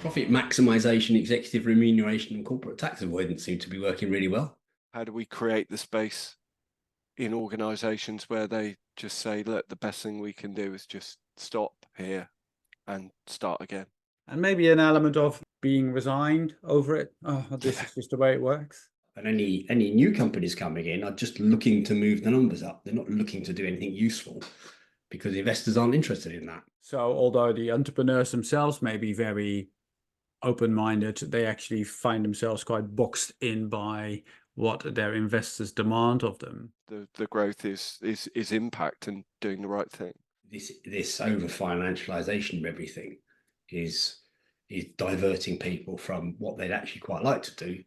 Profit maximization, executive remuneration, and corporate tax avoidance seem to be working really well. How do we create the space in organizations where they just say, look, the best thing we can do is just stop here and start again? And maybe an element of being resigned over it. Oh, this is just the way it works. And any new companies coming in are just looking to move the numbers up. They're not looking to do anything useful because investors aren't interested in that. So although the entrepreneurs themselves may be very open-minded, they actually find themselves quite boxed in by what their investors demand of them. The growth is impact and doing the right thing. This over financialization of everything is diverting people from what they'd actually quite like to do,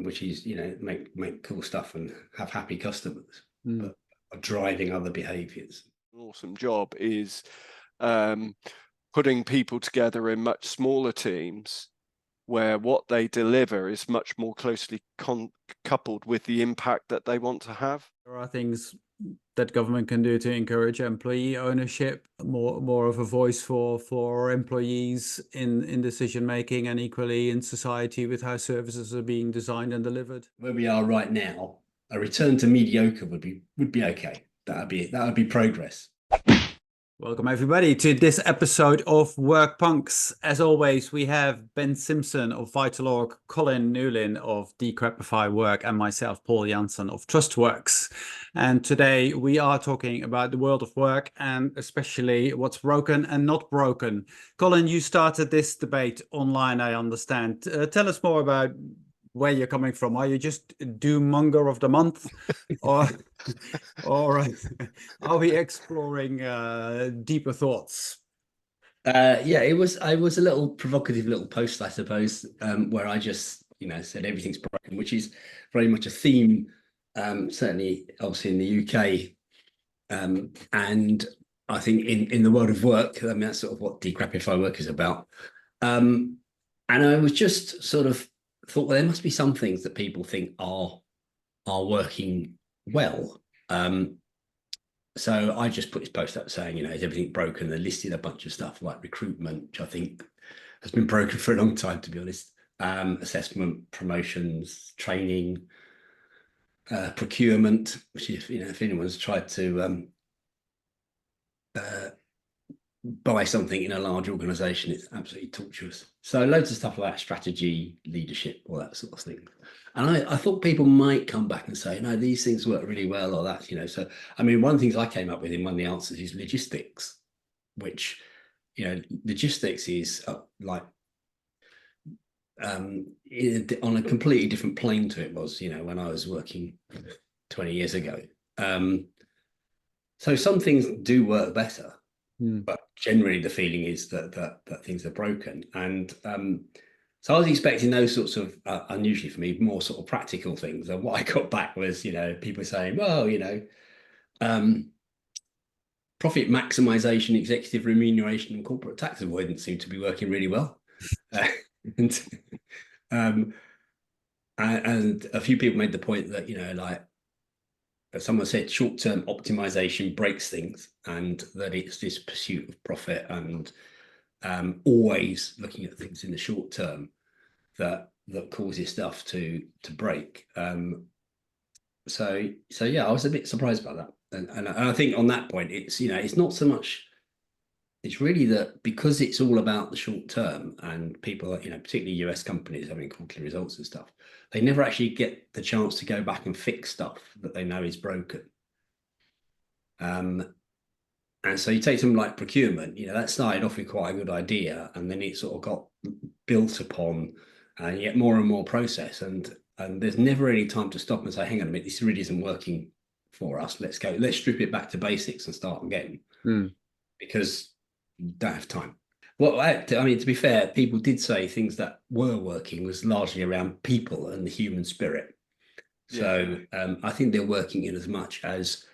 which is make cool stuff and have happy customers, but are driving other behaviors. An awesome job is putting people together in much smaller teams where what they deliver is much more closely coupled with the impact that they want to have. There are things that government can do to encourage employee ownership, more of a voice for employees in decision making, and equally in society with how services are being designed and delivered. Where we are right now, a return to mediocre would be okay. That would be progress. Welcome everybody to this episode of Work Punks. As always, we have Ben Simpson of VitalOrg, Colin Newlyn of Decrapify Work, and myself, Paul Jansen of TrustWorks. And today we are talking about the world of work and especially what's broken and not broken. Colin, you started this debate online, I understand. Tell us more about where you're coming from. Are you just doom-monger of the month, or are we exploring deeper thoughts? Yeah, I was a little provocative little post, I suppose, where I just said everything's broken, which is very much a theme, certainly obviously in the UK, and I think in the world of work. I mean, that's sort of what Decrapify Work is about. And I was just sort of thought, well, there must be some things that people think are working well. So I just put this post up saying, is everything broken? They listed a bunch of stuff like recruitment, which I think has been broken for a long time, to be honest. Assessment, promotions, training, procurement, which if anyone's tried to buy something in a large organization, it's absolutely torturous. So loads of stuff like strategy, leadership, all that sort of thing. And I thought people might come back and say, no, these things work really well, or that, so I mean, one of the things I came up with in one of the answers is logistics, which logistics is like on a completely different plane to it was when I was working 20 years ago. So some things do work better. But generally the feeling is that things are broken. And so I was expecting those sorts of, unusually for me, more sort of practical things. And what I got back was, people saying, well, profit maximization, executive remuneration, and corporate tax avoidance seem to be working really well. And a few people made the point that, someone said short-term optimization breaks things, and that it's this pursuit of profit and always looking at things in the short term that causes stuff to break. So yeah, I was a bit surprised about that, and I think on that point, it's it's not so much. It's really that because it's all about the short term, and people, particularly US companies having quarterly results and stuff, they never actually get the chance to go back and fix stuff that they know is broken. And so you take something like procurement, that started off with quite a good idea, and then it sort of got built upon and yet more and more process. And there's never any time to stop and say, hang on a minute, this really isn't working for us. Let's strip it back to basics and start again. Because you don't have time. Well, I mean, to be fair, people did say things that were working was largely around people and the human spirit. So I think they're working in as much as,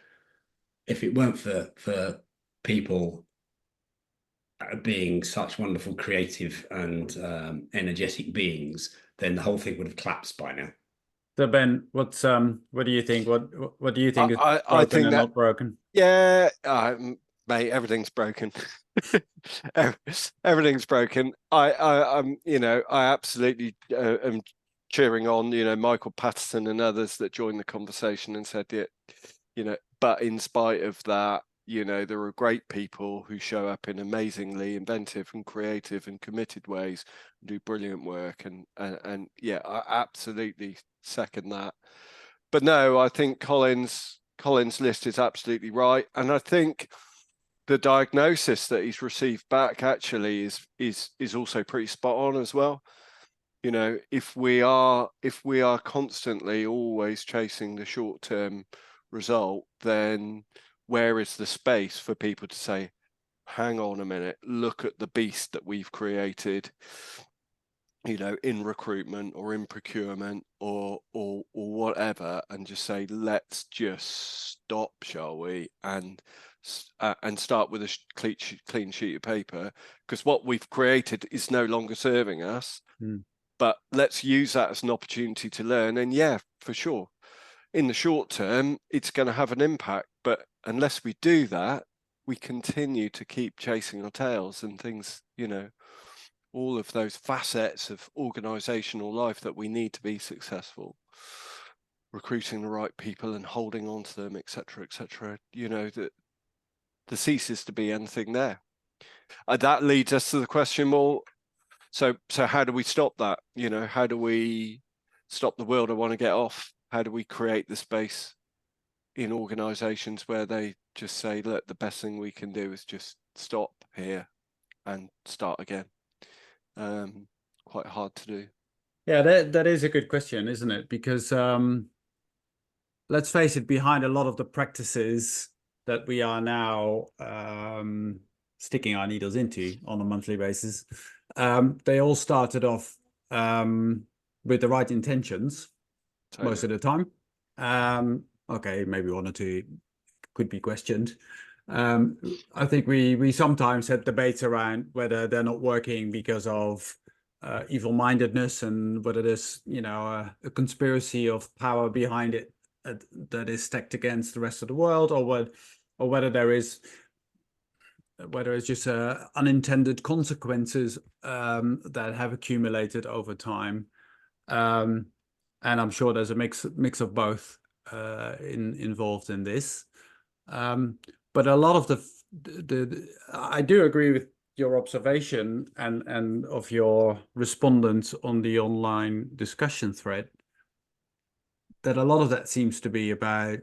if it weren't for people being such wonderful, creative and energetic beings, then the whole thing would have collapsed by now. So Ben, what do you think? What do you think is broken I think and that, not broken? Yeah, Mate, everything's broken. Everything's broken. I'm, I absolutely am cheering on, Michael Patterson and others that joined the conversation and said it, but in spite of that, there are great people who show up in amazingly inventive and creative and committed ways and do brilliant work. And yeah, I absolutely second that. But no, I think Colin's list is absolutely right. And I think the diagnosis that he's received back actually is also pretty spot on as well. If we are constantly always chasing the short-term result, then where is the space for people to say, hang on a minute, look at the beast that we've created, in recruitment or in procurement or whatever, and just say, let's just stop, shall we, and start with a clean sheet of paper, because what we've created is no longer serving us. But let's use that as an opportunity to learn. And yeah, for sure, in the short term, it's going to have an impact. But unless we do that, we continue to keep chasing our tails and things, all of those facets of organizational life that we need to be successful, recruiting the right people and holding on to them, etc., that there ceases to be anything there. That leads us to the question, well, so how do we stop that? How do we stop the world I want to get off? How do we create the space in organizations where they just say, look, the best thing we can do is just stop here and start again? Quite hard to do. Yeah, that is a good question, isn't it? Because let's face it, behind a lot of the practices that we are now sticking our needles into on a monthly basis, they all started off with the right intentions most of the time. Okay, maybe one or two could be questioned. I think we sometimes had debates around whether they're not working because of evil-mindedness, and whether there's a conspiracy of power behind it that is stacked against the rest of the world, or whether there is it's just unintended consequences that have accumulated over time. And I'm sure there's a mix of both involved in this. But a lot of I do agree with your observation and of your respondents on the online discussion thread, that a lot of that seems to be about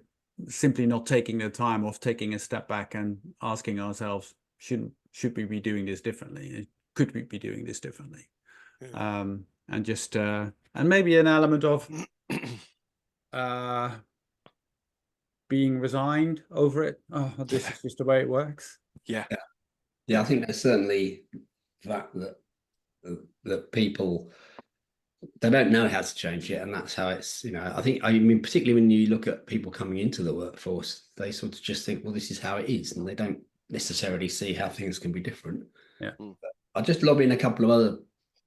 simply not taking the time of taking a step back and asking ourselves, should we be doing this differently? Could we be doing this differently? Yeah. And just and maybe an element of being resigned over it. Oh, this is just the way it works. Yeah. I think there's certainly that people, they don't know how to change it, and that's how it's, I mean particularly when you look at people coming into the workforce, they sort of just think, well, this is how it is, and they don't necessarily see how things can be different. Yeah. I'll just lob in a couple of other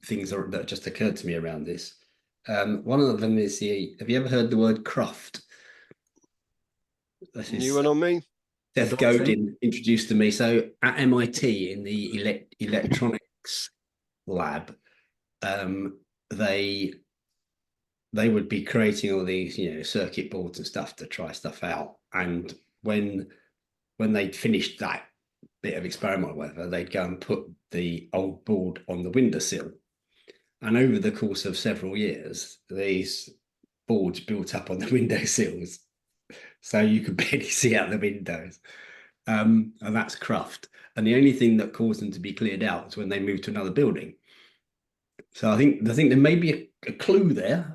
things that just occurred to me around this. One of them is have you ever heard the word craft? New one on me. Seth Godin introduced to me. So at MIT in the electronics lab, they would be creating all these circuit boards and stuff to try stuff out. And when they'd finished that bit of experiment or whatever, they'd go and put the old board on the windowsill. And over the course of several years, these boards built up on the windowsills, so you could barely see out the windows. And that's craft. And the only thing that caused them to be cleared out was when they moved to another building. So I think there may be a clue there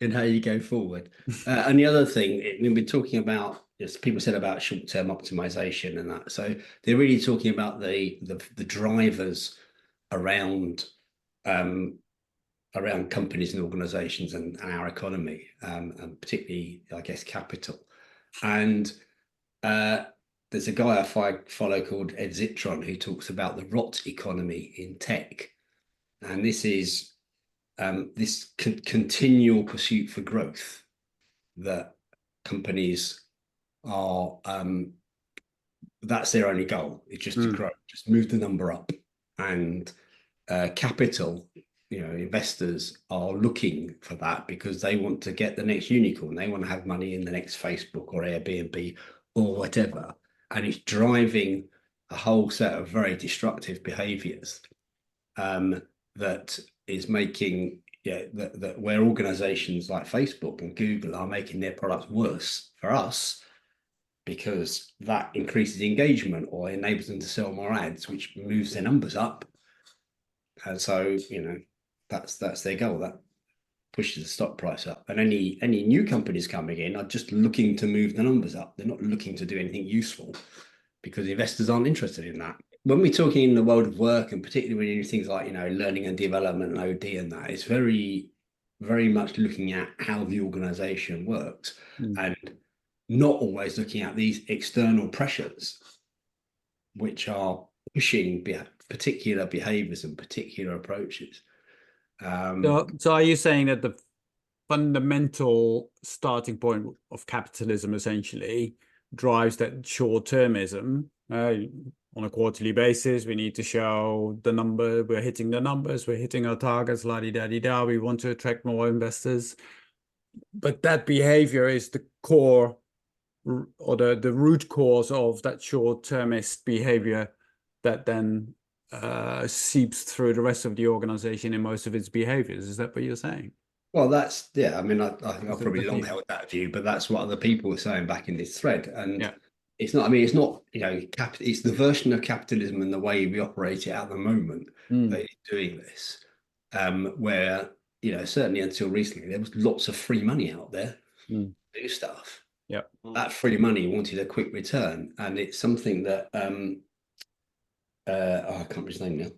in how you go forward. And the other thing, we've been talking about, people said about short-term optimization and that. So they're really talking about the drivers around companies and organizations and our economy, and particularly, I guess, capital. And there's a guy I follow called Ed Zitron who talks about the rot economy in tech. And this is this continual pursuit for growth that companies are that's their only goal. It's just to grow, just move the number up. And capital, investors are looking for that because they want to get the next unicorn. They want to have money in the next Facebook or Airbnb or whatever. And it's driving a whole set of very destructive behaviors that is making, that where organizations like Facebook and Google are making their products worse for us because that increases engagement or enables them to sell more ads, which moves their numbers up. And so, that's their goal. That pushes the stock price up. And any new companies coming in are just looking to move the numbers up. They're not looking to do anything useful because investors aren't interested in that. When we're talking in the world of work, and particularly when you do things like, learning and development and OD and that, it's very, very much looking at how the organization works and not always looking at these external pressures, which are pushing particular behaviors and particular approaches. So are you saying that the fundamental starting point of capitalism essentially drives that short-termism? On a quarterly basis, we need to show the number, we're hitting the numbers, we're hitting our targets, la-di-da-di-da, we want to attract more investors. But that behavior is the core or the root cause of that short-termist behavior that then seeps through the rest of the organization in most of its behaviors. Is that what you're saying? Well, that's, yeah, I mean, I think I've probably long held that view, but that's what other people were saying back in this thread. And it's not, it's not, it's the version of capitalism and the way we operate it at the moment that is doing this, where, certainly until recently, there was lots of free money out there to do stuff. Yeah. That free money wanted a quick return. And it's something that, I can't remember his name now,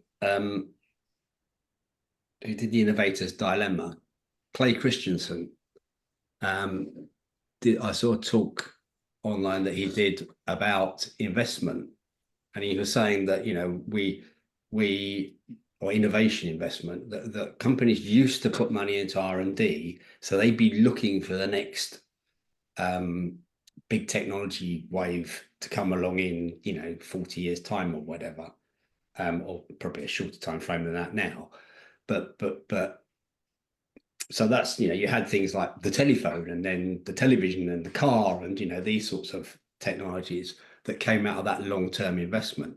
who did The Innovator's Dilemma, Clay Christensen. I saw a talk online that he did about investment, and he was saying that or innovation investment, that companies used to put money into R&D, so they'd be looking for the next big technology wave to come along in 40 years time or whatever, or probably a shorter time frame than that now, but so that's, you had things like the telephone and then the television and the car and, these sorts of technologies that came out of that long-term investment.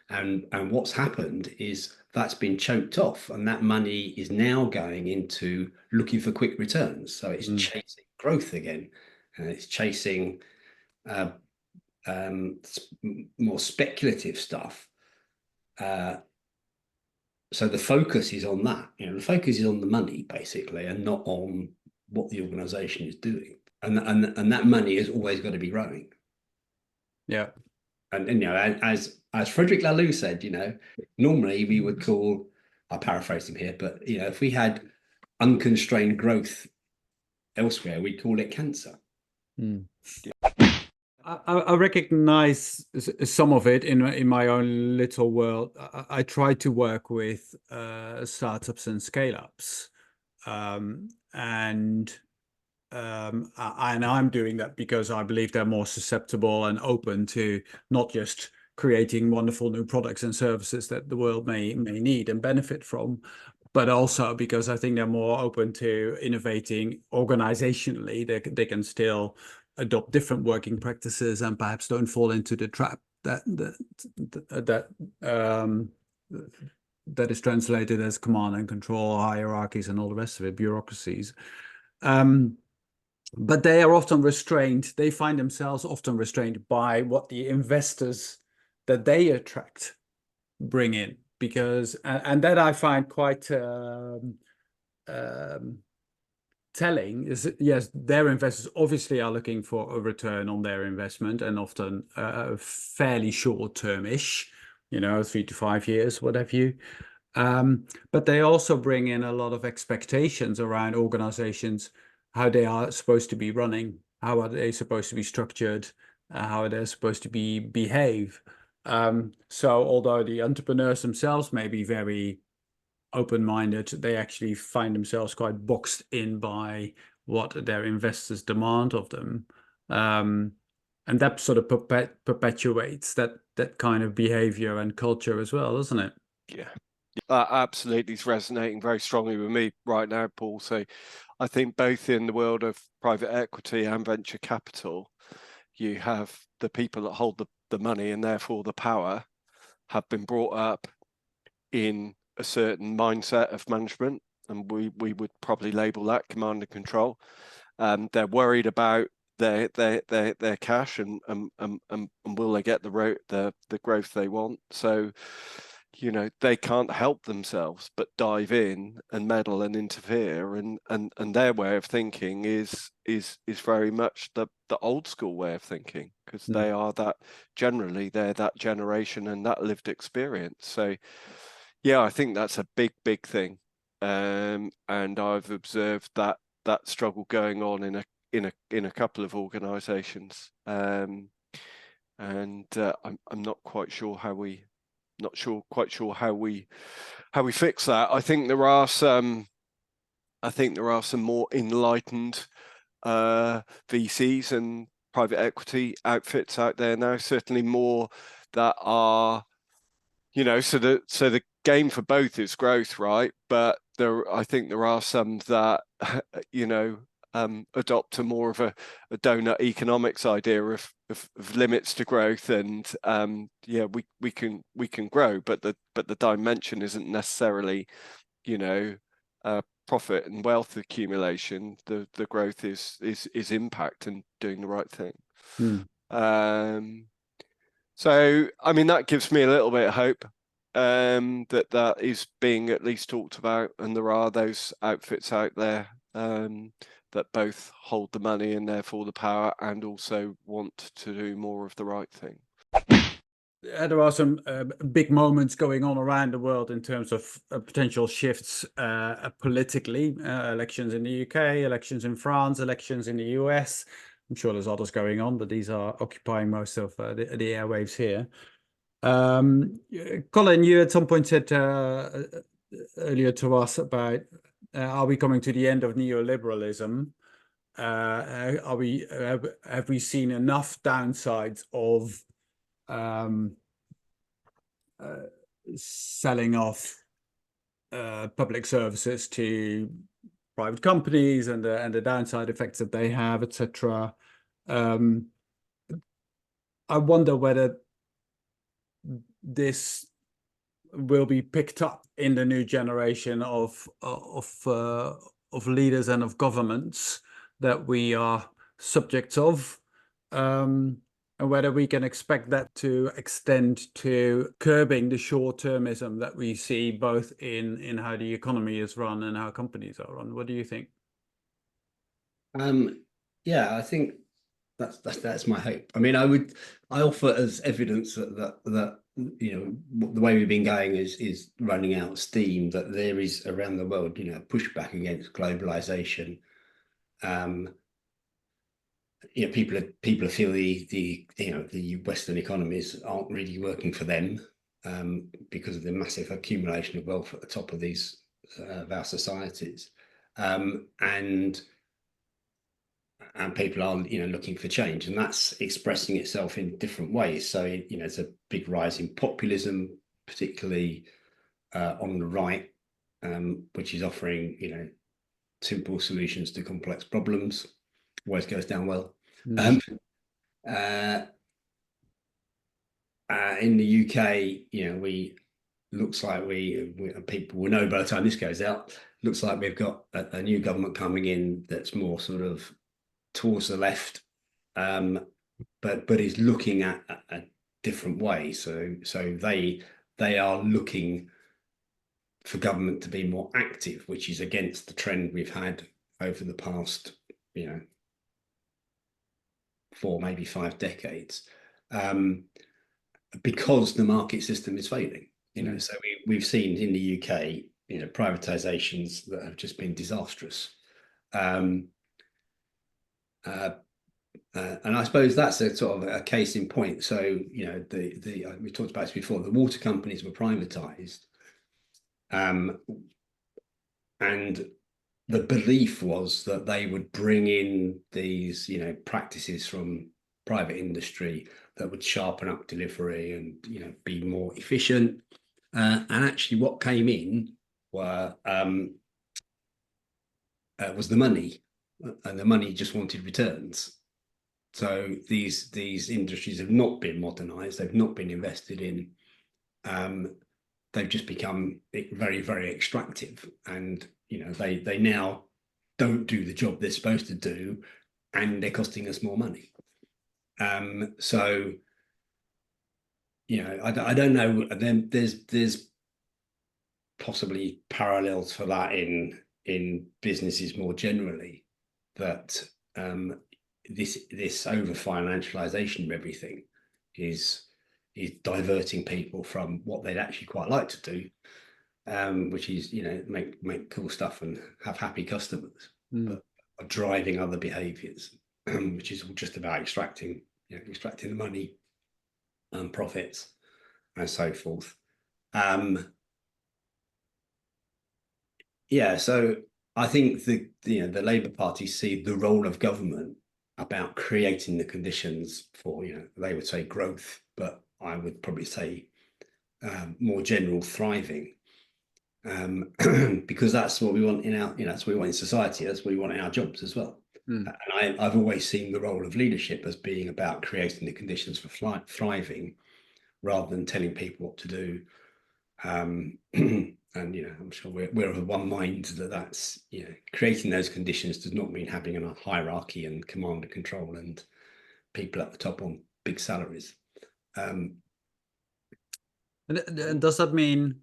And what's happened is that's been choked off, and that money is now going into looking for quick returns. So it's chasing growth again, and it's chasing more speculative stuff. So the focus is on that, the focus is on the money basically, and not on what the organization is doing. And that money has always got to be growing. Yeah. And as Frederick Laloux said, normally we would call, I paraphrase him here, but if we had unconstrained growth elsewhere, we'd call it cancer. I recognize some of it in my own little world. I try to work with startups and scale-ups, and I'm doing that because I believe they're more susceptible and open to not just creating wonderful new products and services that the world may need and benefit from, but also because I think they're more open to innovating organizationally. They can still adopt different working practices and perhaps don't fall into the trap that is translated as command and control, hierarchies, and all the rest of it, bureaucracies. But they are often restrained. They find themselves often restrained by what the investors that they attract bring in, because and that I find quite telling is that, yes, their investors obviously are looking for a return on their investment, and often fairly short-termish, 3 to 5 years, what have you. But they also bring in a lot of expectations around organizations, how they are supposed to be running, how are they supposed to be structured, how they're supposed to behave. So although the entrepreneurs themselves may be very open-minded, they actually find themselves quite boxed in by what their investors demand of them. And that sort of perpetuates that kind of behavior and culture as well, doesn't it? Yeah, that absolutely is resonating very strongly with me right now, Paul. So I think both in the world of private equity and venture capital, you have the people that hold the money and therefore the power have been brought up in a certain mindset of management, and we would probably label that command and control. They're worried about their cash and will they get the growth they want. So, you know, they can't help themselves but dive in and meddle and interfere, and their way of thinking is very much the old school way of thinking, because they are that, generally they're that generation and that lived experience. So yeah, I think that's a big thing, and I've observed that struggle going on in a couple of organizations, and I'm not quite sure how we fix that. I think there are some more enlightened VCs and private equity outfits out there now, certainly more that are, you know, so the game for both is growth, right? But I think there are some that, you know, adopt a more of a donut economics idea of limits to growth, and yeah, we can grow, but the dimension isn't necessarily, you know, profit and wealth accumulation. The growth is impact and doing the right thing. So I mean, that gives me a little bit of hope, that is being at least talked about, and there are those outfits out there that both hold the money and therefore the power, and also want to do more of the right thing. There are some big moments going on around the world in terms of potential shifts politically. Elections in the UK, elections in France, elections in the US. I'm sure there's others going on, but these are occupying most of the airwaves here. Colin, you at some point said earlier to us about are we coming to the end of neoliberalism? Have we seen enough downsides of selling off public services to private companies and the downside effects that they have, etc. I wonder whether this will be picked up in the new generation of leaders and of governments that we are subjects of, and whether we can expect that to extend to curbing the short-termism that we see both in how the economy is run and how companies are run. What do you think? Yeah, I think that's my hope. I mean, I offer as evidence that you know, the way we've been going is running out of steam, that there is around the world, you know, pushback against globalization. You know, people feel the you know, the Western economies aren't really working for them, because of the massive accumulation of wealth at the top of these of our societies, and people are, you know, looking for change, and that's expressing itself in different ways. So, you know, it's a big rise in populism, particularly on the right, which is offering, you know, simple solutions to complex problems. Always goes down well. In the UK, you know, looks like people will know by the time this goes out, looks like we've got a new government coming in that's more sort of towards the left, but is looking at a different way. So they are looking for government to be more active, which is against the trend we've had over the past, you know, 4, maybe 5 decades, because the market system is failing. You know, so we've seen in the UK, you know, privatizations that have just been disastrous. And I suppose that's a sort of a case in point. So, you know, we talked about this before. The water companies were privatized, and the belief was that they would bring in these, you know, practices from private industry that would sharpen up delivery and, you know, be more efficient. And actually what came in was the money, and the money just wanted returns. So these industries have not been modernized, they've not been invested in. They've just become very, very extractive, and, you know, they now don't do the job they're supposed to do, and they're costing us more money. So, you know, I don't know. Then there's possibly parallels for that in businesses more generally, that this over financialization of everything is diverting people from what they'd actually quite like to do, which is, you know, make cool stuff and have happy customers, but are driving other behaviors, which is all just about extracting the money and profits and so forth. Yeah, so I think the Labour Party see the role of government about creating the conditions for, you know, they would say growth, but I would probably say more general thriving, because that's what we want in our, you know, that's what we want in society, that's what we want in our jobs as well. And I've always seen the role of leadership as being about creating the conditions for thriving, rather than telling people what to do. And, you know, I'm sure we're of one mind that that's, you know, creating those conditions does not mean having a hierarchy and command and control and people at the top on big salaries. And does that mean,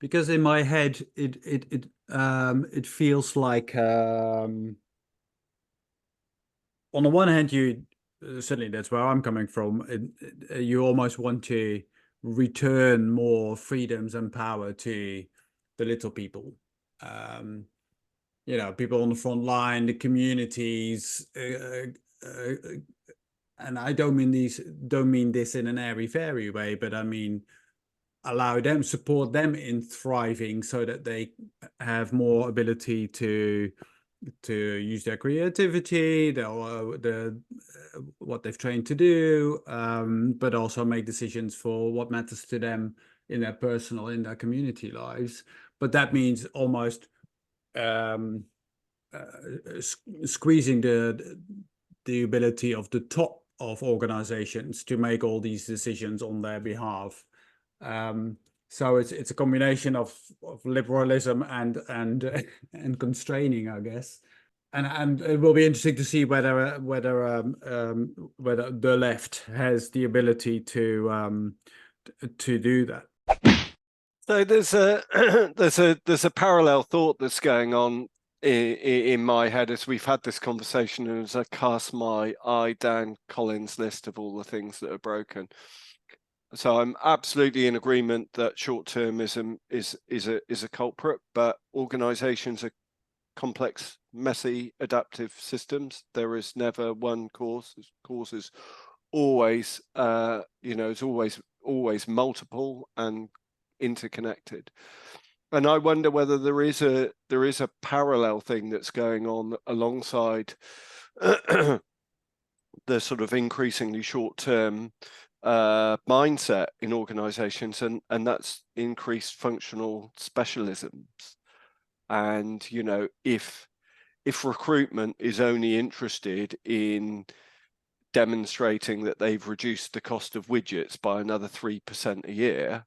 because in my head it feels like, on the one hand, you certainly, that's where I'm coming from, you almost want to return more freedoms and power to the little people, you know, people on the front line, the communities, and I don't mean this in an airy-fairy way, but I mean allow them, support them in thriving, so that they have more ability to use their creativity, what they've trained to do, but also make decisions for what matters to them in their personal, in their community lives. But that means almost squeezing the ability of the top of organizations to make all these decisions on their behalf. So it's a combination of liberalism and constraining, I guess. And it will be interesting to see whether the left has the ability to do that. So there's a parallel thought that's going on in my head as we've had this conversation, and as I cast my eye down Colin's list of all the things that are broken. So I'm absolutely in agreement that short-termism is a culprit, but organizations are complex, messy, adaptive systems. There is never one cause. Cause is always, you know, it's always multiple and interconnected. And I wonder whether there is a parallel thing that's going on alongside the sort of increasingly short-term mindset in organizations, and that's increased functional specialisms. And, you know, if recruitment is only interested in demonstrating that they've reduced the cost of widgets by another 3% a year,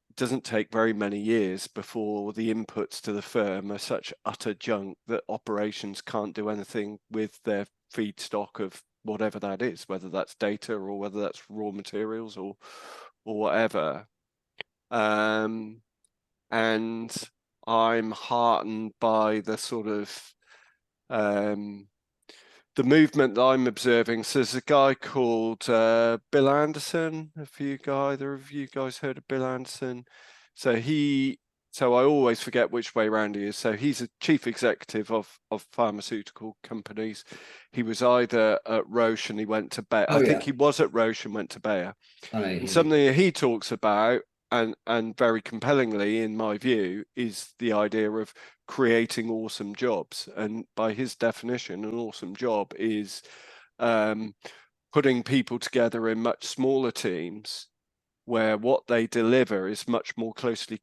it doesn't take very many years before the inputs to the firm are such utter junk that operations can't do anything with their feedstock of whatever that is, whether that's data or whether that's raw materials or whatever. And I'm heartened by the sort of the movement that I'm observing. So there's a guy called Bill Anderson. Either of you guys heard of Bill Anderson? So I always forget which way around he is. So he's a chief executive of pharmaceutical companies. He was either at Roche and he went to Bayer. I think he was at Roche and went to Bayer. And something that he talks about, and very compellingly, in my view, is the idea of creating awesome jobs. And by his definition, an awesome job is putting people together in much smaller teams where what they deliver is much more closely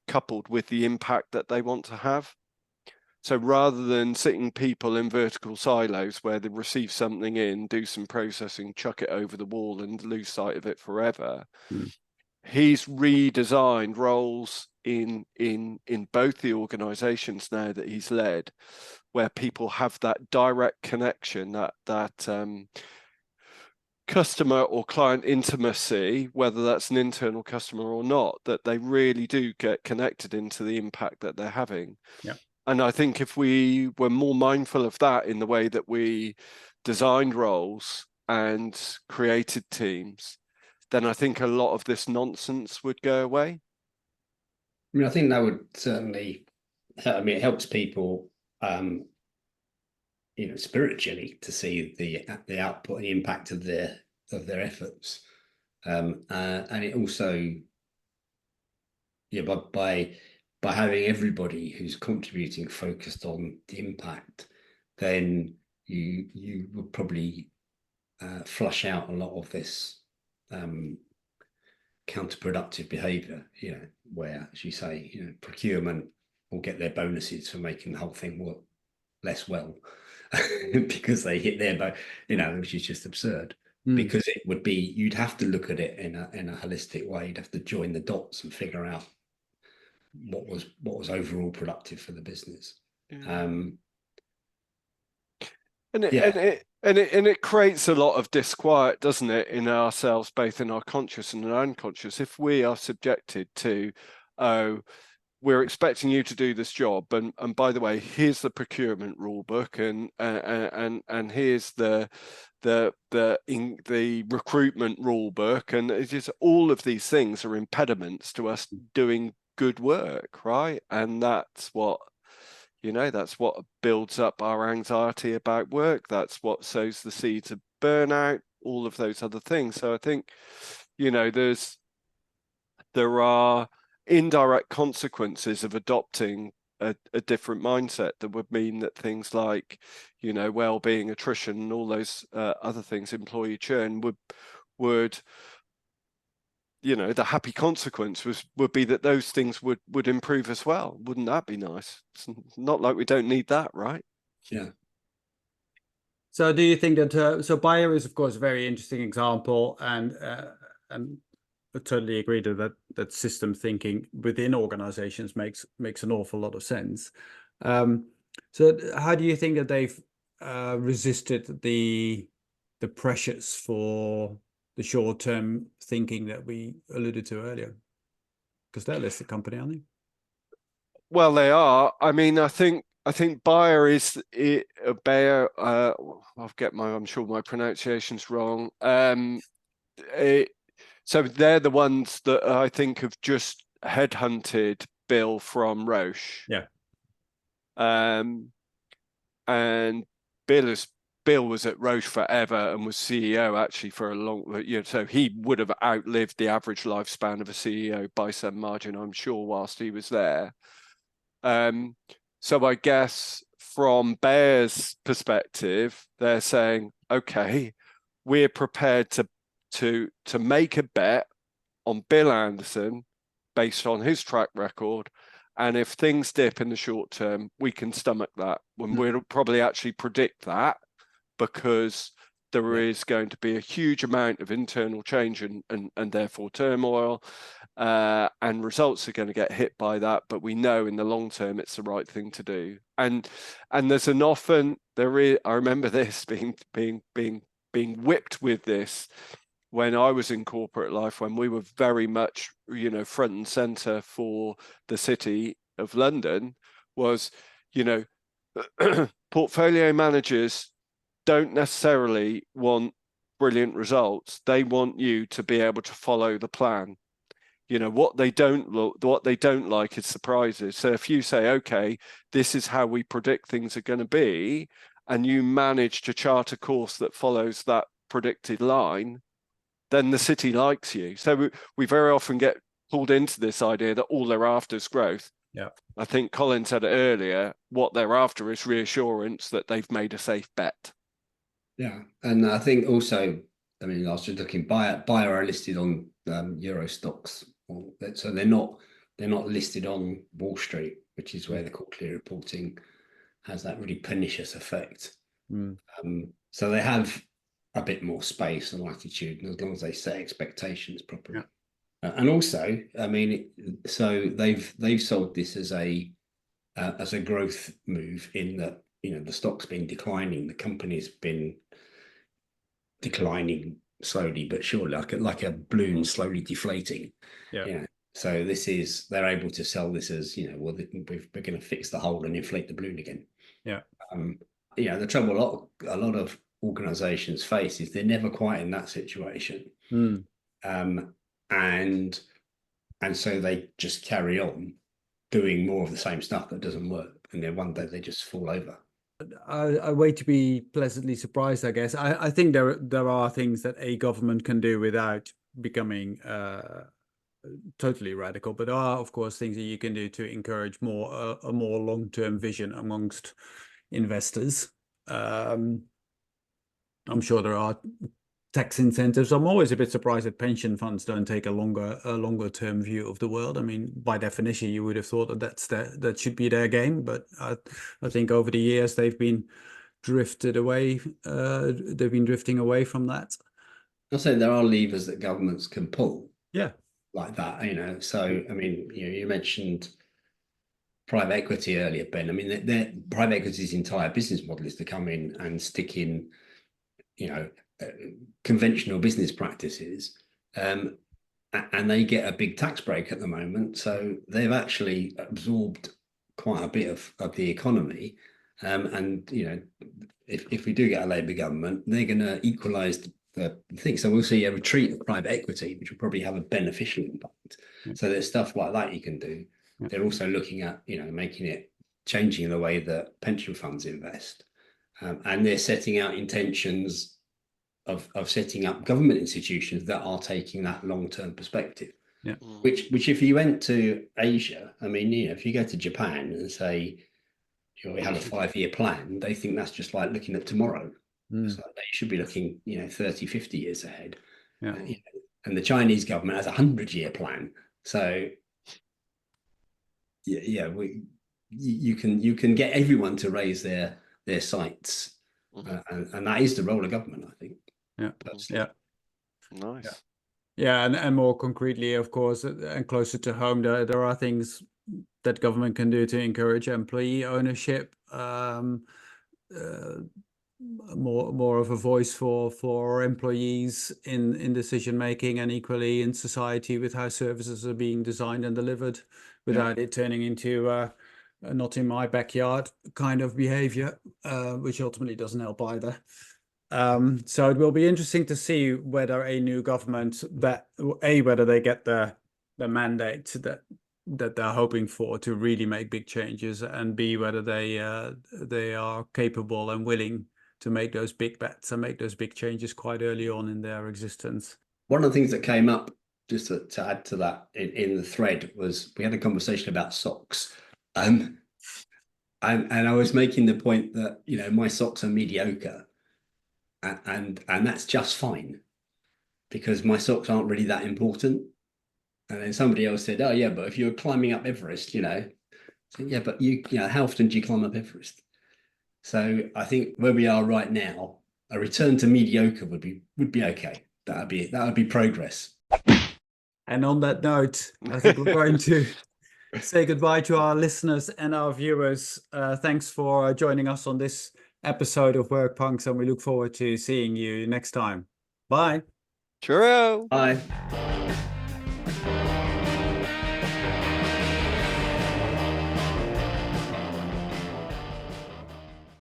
coupled with the impact that they want to have. So rather than sitting people in vertical silos where they receive something in, do some processing, chuck it over the wall and lose sight of it forever, he's redesigned roles in both the organizations now that he's led, where people have that direct connection, that customer or client intimacy, whether that's an internal customer or not, that they really do get connected into the impact that they're having. Yeah. And I think if we were more mindful of that in the way that we designed roles and created teams, then I think a lot of this nonsense would go away. I mean, I think that would certainly, I mean, it helps people, spiritually to see the output, the impact of their efforts, and it also, by having everybody who's contributing focused on the impact, then you would probably flush out a lot of this counterproductive behaviour, where, as you say, procurement will get their bonuses for making the whole thing work less well because they hit their which is just absurd. Because it would be, you'd have to look at it in a holistic way. You'd have to join the dots and figure out what was overall productive for the business. And it creates a lot of disquiet, doesn't it, in ourselves, both in our conscious and unconscious. If we are subjected to, we're expecting you to do this job, and by the way, here's the procurement rule book, and here's the recruitment rule book, and it's just all of these things are impediments to us doing good work, right? And that's what builds up our anxiety about work. That's what sows the seeds of burnout, all of those other things. So I think, there are indirect consequences of adopting a different mindset that would mean that things like, well-being, attrition, and all those other things, employee churn, would the happy consequence would be that those things would improve as well. Wouldn't that be nice? It's not like we don't need that, right? Yeah. So do you think that so Bayer is of course a very interesting example, and I totally agree that system thinking within organizations makes an awful lot of sense. So how do you think that they've resisted the pressures for the short-term thinking that we alluded to earlier? Because they're a listed company, aren't they? Well, they are. I mean, I think Bayer is Bayer. I'm sure my pronunciation's wrong. So they're the ones that I think have just headhunted Bill from Roche. Yeah. And Bill was at Roche forever and was CEO actually for a long, so he would have outlived the average lifespan of a CEO by some margin, I'm sure, whilst he was there. So I guess from Bayer's perspective, they're saying, okay, we're prepared to make a bet on Bill Anderson based on his track record. And if things dip in the short term, we can stomach that. When we'll probably actually predict that, because there is going to be a huge amount of internal change and therefore turmoil, and results are going to get hit by that. But we know in the long term it's the right thing to do. And there's an often there is. I remember this being whipped with this when I was in corporate life, when we were very much front and center for the city of London, was portfolio managers don't necessarily want brilliant results. They want you to be able to follow the plan. What they don't like is surprises. So if you say, okay, this is how we predict things are going to be, and you manage to chart a course that follows that predicted line, then the city likes you. So we very often get pulled into this idea that all they're after is growth. Yeah. I think Colin said it earlier, what they're after is reassurance that they've made a safe bet. Yeah, and I think also, I mean, I was just looking. Bayer are listed on Euro stocks, so they're not listed on Wall Street, which is where the quarterly reporting has that really pernicious effect. So they have a bit more space and latitude, and as long as they set expectations properly. And also, I mean, so they've sold this as a growth move, in that, the stock's been declining, the company's been declining slowly but surely, like a balloon slowly deflating. So they're able to sell this as, well, we're going to fix the hole and inflate the balloon again. The trouble a lot of organizations face is they're never quite in that situation. And so they just carry on doing more of the same stuff that doesn't work, and then one day they just fall over. I wait to be pleasantly surprised, I guess. I think there are things that a government can do without becoming totally radical, but there are, of course, things that you can do to encourage a more long-term vision amongst investors. I'm sure there are tax incentives. I'm always a bit surprised that pension funds don't take a longer term view of the world. I mean, by definition, you would have thought that should be their game, but I think over the years they've been drifting away from that. I'll say there are levers that governments can pull. Yeah. Like that, So, I mean, you mentioned private equity earlier, Ben. I mean, private equity's entire business model is to come in and stick in, conventional business practices, and they get a big tax break at the moment. So they've actually absorbed quite a bit of the economy. And, if we do get a Labour government, they're going to equalise the thing. So we'll see a retreat of private equity, which will probably have a beneficial impact. So there's stuff like that you can do. They're also looking at, changing the way that pension funds invest. And they're setting out intentions of setting up government institutions that are taking that long-term perspective. Which if you went to Asia, I mean, if you go to Japan and say, we have a 5-year plan, they think that's just like looking at tomorrow. So they should be looking, 30, 50 years ahead. And the Chinese government has a 100-year plan. So you can get everyone to raise their sights, and that is the role of government, I think. Nice. And more concretely, of course, and closer to home, there are things that government can do to encourage employee ownership, more of a voice for employees in decision making, and equally in society with how services are being designed and delivered, without it turning into a not in my backyard kind of behavior, which ultimately doesn't help either. So it will be interesting to see whether a new government, whether they get the mandate that they're hoping for to really make big changes, and B, whether they are capable and willing to make those big bets and make those big changes quite early on in their existence. One of the things that came up, just to add to that in the thread, was we had a conversation about socks. And I was making the point that, my socks are mediocre. And that's just fine, because my socks aren't really that important. And then somebody else said, oh yeah, but if you're climbing up Everest, so, yeah, but how often do you climb up Everest? So I think where we are right now, a return to mediocre would be okay. That would be progress. And on that note, I think we're going to say goodbye to our listeners and our viewers. Thanks for joining us on this episode of Work Punks, and we look forward to seeing you next time. Bye. Cheerio. Bye.